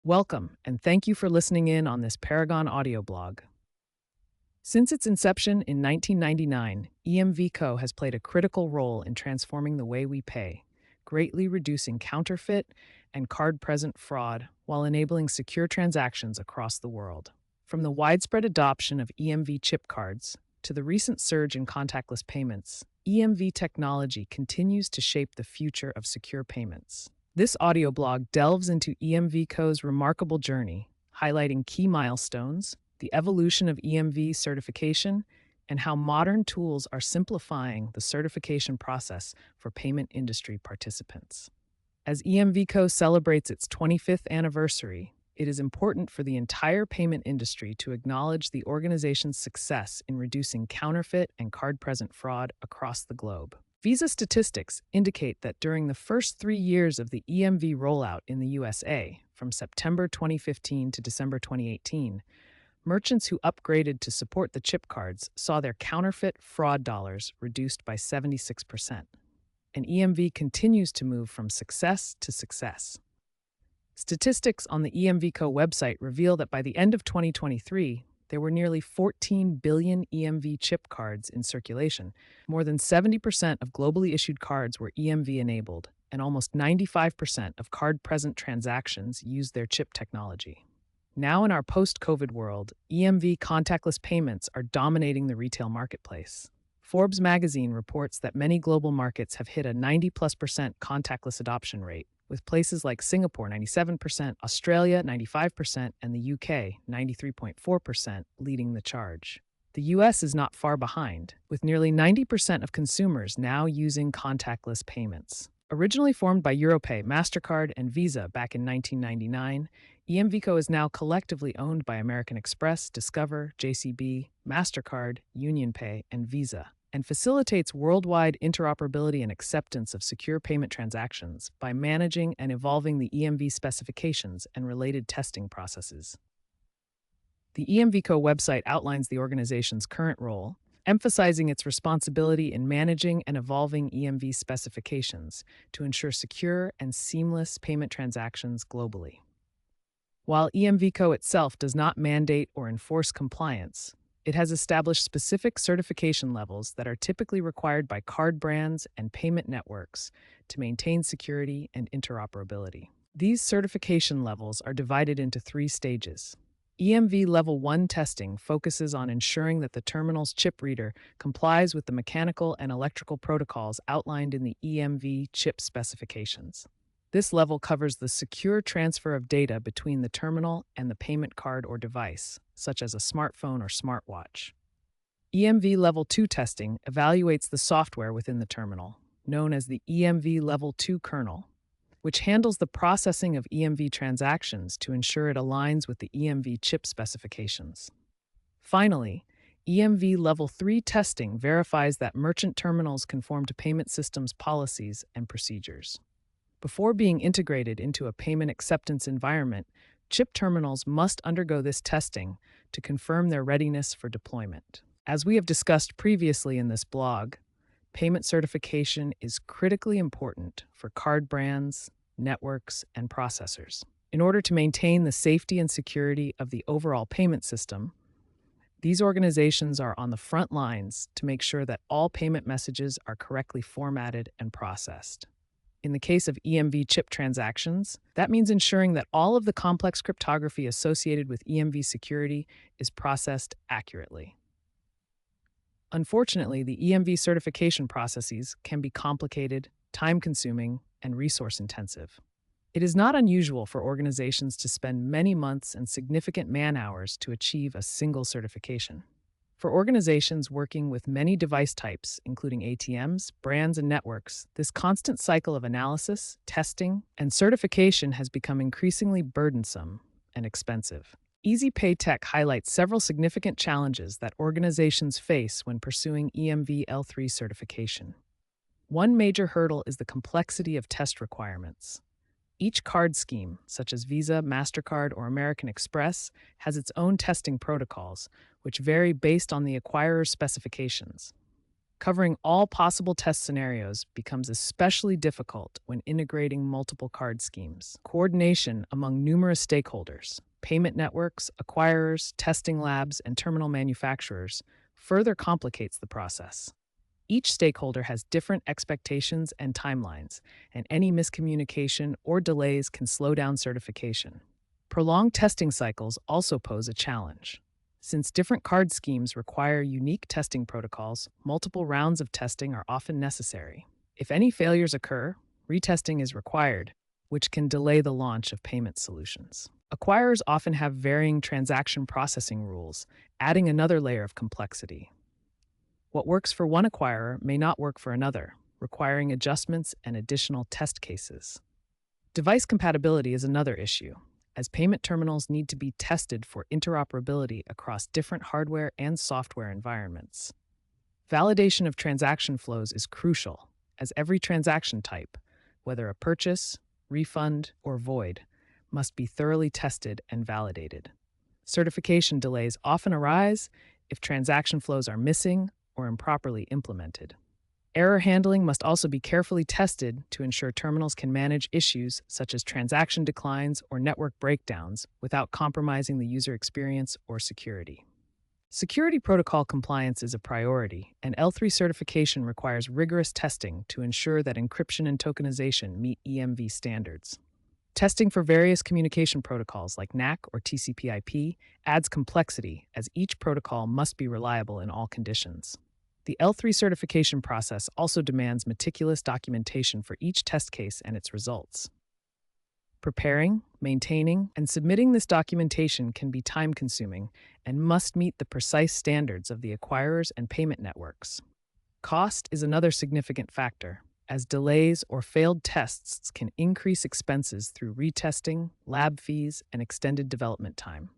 Welcome, and thank you for listening in on this Paragon audio blog. Since its inception in 1999, EMV Co. has played a critical role in transforming the way we pay, greatly reducing counterfeit and card-present fraud while enabling secure transactions across the world. From the widespread adoption of EMV chip cards to the recent surge in contactless payments, EMV technology continues to shape the future of secure payments. This audio blog delves into EMV Co.'s remarkable journey, highlighting key milestones, the evolution of EMV certification, and how modern tools are simplifying the certification process for payment industry participants. As EMV Co. celebrates its 25th anniversary, it is important for the entire payment industry to acknowledge the organization's success in reducing counterfeit and card-present fraud across the globe. Visa statistics indicate that during the first 3 years of the EMV rollout in the USA, from September 2015 to December 2018, merchants who upgraded to support the chip cards saw their counterfeit fraud dollars reduced by 76%. And EMV continues to move from success to success. Statistics on the EMV Co. website reveal that by the end of 2023, there were nearly 14 billion EMV chip cards in circulation. More than 70% of globally issued cards were EMV enabled, and almost 95% of card-present transactions used their chip technology. Now in our post-COVID world, EMV contactless payments are dominating the retail marketplace. Forbes magazine reports that many global markets have hit a 90+% contactless adoption rate, with places like Singapore 97%, Australia 95%, and the UK 93.4% leading the charge. The US is not far behind, with nearly 90% of consumers now using contactless payments. Originally formed by Europay, MasterCard, and Visa back in 1999, EMVCo is now collectively owned by American Express, Discover, JCB, MasterCard, UnionPay, and Visa, and facilitates worldwide interoperability and acceptance of secure payment transactions by managing and evolving the EMV specifications and related testing processes. The EMVCo website outlines the organization's current role, emphasizing its responsibility in managing and evolving EMV specifications to ensure secure and seamless payment transactions globally. While EMVCo itself does not mandate or enforce compliance, it has established specific certification levels that are typically required by card brands and payment networks to maintain security and interoperability. These certification levels are divided into 3 stages. EMV Level 1 testing focuses on ensuring that the terminal's chip reader complies with the mechanical and electrical protocols outlined in the EMV chip specifications. This level covers the secure transfer of data between the terminal and the payment card or device, such as a smartphone or smartwatch. EMV Level 2 testing evaluates the software within the terminal, known as the EMV Level 2 kernel, which handles the processing of EMV transactions to ensure it aligns with the EMV chip specifications. Finally, EMV Level 3 testing verifies that merchant terminals conform to payment systems policies and procedures. Before being integrated into a payment acceptance environment, chip terminals must undergo this testing to confirm their readiness for deployment. As we have discussed previously in this blog, payment certification is critically important for card brands, networks, and processors. In order to maintain the safety and security of the overall payment system, these organizations are on the front lines to make sure that all payment messages are correctly formatted and processed. In the case of EMV chip transactions, that means ensuring that all of the complex cryptography associated with EMV security is processed accurately. Unfortunately, the EMV certification processes can be complicated, time-consuming, and resource-intensive. It is not unusual for organizations to spend many months and significant man-hours to achieve a single certification. For organizations working with many device types, including ATMs, brands, and networks, this constant cycle of analysis, testing, and certification has become increasingly burdensome and expensive. EasyPay Tech highlights several significant challenges that organizations face when pursuing EMV L3 certification. One major hurdle is the complexity of test requirements. Each card scheme, such as Visa, MasterCard, or American Express, has its own testing protocols, which vary based on the acquirer's specifications. Covering all possible test scenarios becomes especially difficult when integrating multiple card schemes. Coordination among numerous stakeholders, payment networks, acquirers, testing labs, and terminal manufacturers further complicates the process. Each stakeholder has different expectations and timelines, and any miscommunication or delays can slow down certification. Prolonged testing cycles also pose a challenge. Since different card schemes require unique testing protocols, multiple rounds of testing are often necessary. If any failures occur, retesting is required, which can delay the launch of payment solutions. Acquirers often have varying transaction processing rules, adding another layer of complexity. What works for one acquirer may not work for another, requiring adjustments and additional test cases. Device compatibility is another issue, as payment terminals need to be tested for interoperability across different hardware and software environments. Validation of transaction flows is crucial, as every transaction type, whether a purchase, refund, or void, must be thoroughly tested and validated. Certification delays often arise if transaction flows are missing or improperly implemented. Error handling must also be carefully tested to ensure terminals can manage issues such as transaction declines or network breakdowns without compromising the user experience or security. Security protocol compliance is a priority, and L3 certification requires rigorous testing to ensure that encryption and tokenization meet EMV standards. Testing for various communication protocols like NAC or TCP/IP adds complexity, as each protocol must be reliable in all conditions. The L3 certification process also demands meticulous documentation for each test case and its results. Preparing, maintaining, and submitting this documentation can be time-consuming and must meet the precise standards of the acquirers and payment networks. Cost is another significant factor, as delays or failed tests can increase expenses through retesting, lab fees, and extended development time.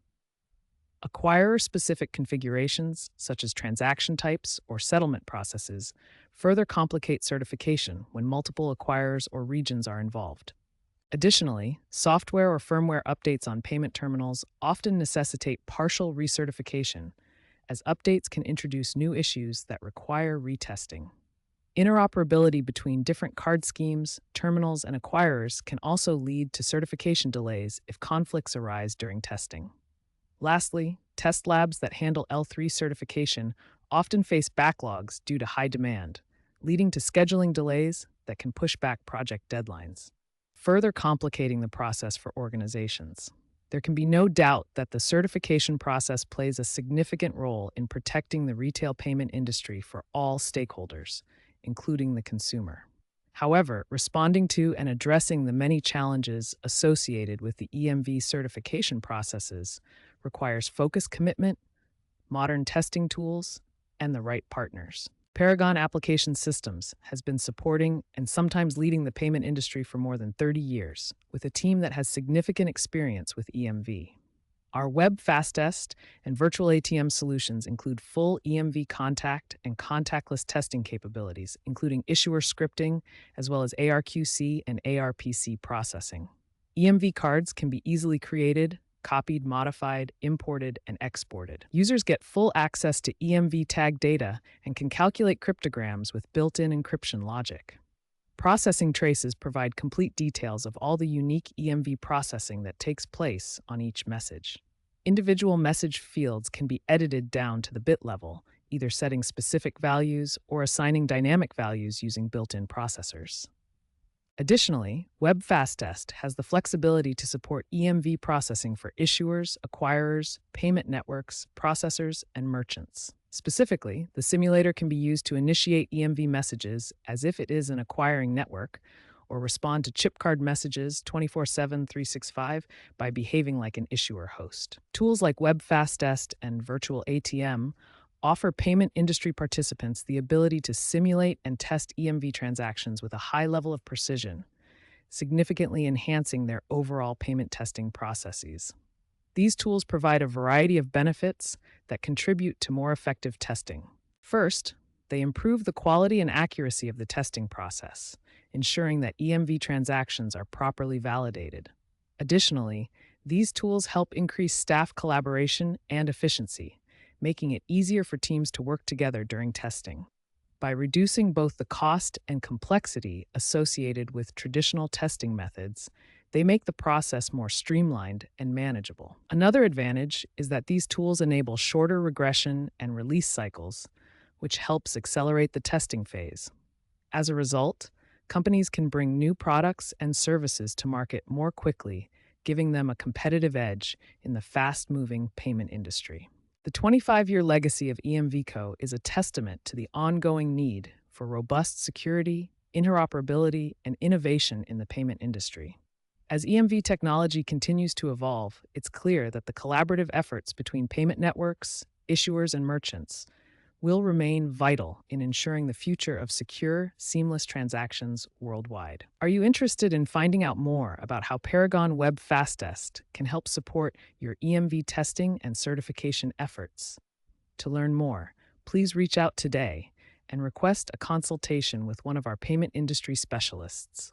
Acquirer-specific configurations, such as transaction types or settlement processes, further complicate certification when multiple acquirers or regions are involved. Additionally, software or firmware updates on payment terminals often necessitate partial recertification, as updates can introduce new issues that require retesting. Interoperability between different card schemes, terminals, and acquirers can also lead to certification delays if conflicts arise during testing. Lastly, test labs that handle L3 certification often face backlogs due to high demand, leading to scheduling delays that can push back project deadlines, further complicating the process for organizations. There can be no doubt that the certification process plays a significant role in protecting the retail payment industry for all stakeholders, including the consumer. However, responding to and addressing the many challenges associated with the EMV certification processes requires focused commitment, modern testing tools, and the right partners. Paragon Application Systems has been supporting and sometimes leading the payment industry for more than 30 years, with a team that has significant experience with EMV. Our web fast test and virtual ATM solutions include full EMV contact and contactless testing capabilities, including issuer scripting, as well as ARQC and ARPC processing. EMV cards can be easily created, copied, modified, imported, and exported. Users get full access to EMV tag data and can calculate cryptograms with built-in encryption logic. Processing traces provide complete details of all the unique EMV processing that takes place on each message. Individual message fields can be edited down to the bit level, either setting specific values or assigning dynamic values using built-in processors. Additionally, Web Fast Test has the flexibility to support EMV processing for issuers, acquirers, payment networks, processors, and merchants. Specifically, the simulator can be used to initiate EMV messages as if it is an acquiring network, or respond to chip card messages 24/7, 365 by behaving like an issuer host. Tools like Web Fast Test and Virtual ATM offer payment industry participants the ability to simulate and test EMV transactions with a high level of precision, significantly enhancing their overall payment testing processes. These tools provide a variety of benefits that contribute to more effective testing. First, they improve the quality and accuracy of the testing process, ensuring that EMV transactions are properly validated. Additionally, these tools help increase staff collaboration and efficiency, making it easier for teams to work together during testing. By reducing both the cost and complexity associated with traditional testing methods, they make the process more streamlined and manageable. Another advantage is that these tools enable shorter regression and release cycles, which helps accelerate the testing phase. As a result, companies can bring new products and services to market more quickly, giving them a competitive edge in the fast-moving payment industry. The 25-year legacy of EMV Co. is a testament to the ongoing need for robust security, interoperability, and innovation in the payment industry. As EMV technology continues to evolve, it's clear that the collaborative efforts between payment networks, issuers, and merchants will remain vital in ensuring the future of secure, seamless transactions worldwide. Are you interested in finding out more about how Paragon Web Fast Test can help support your EMV testing and certification efforts? To learn more, please reach out today and request a consultation with one of our payment industry specialists.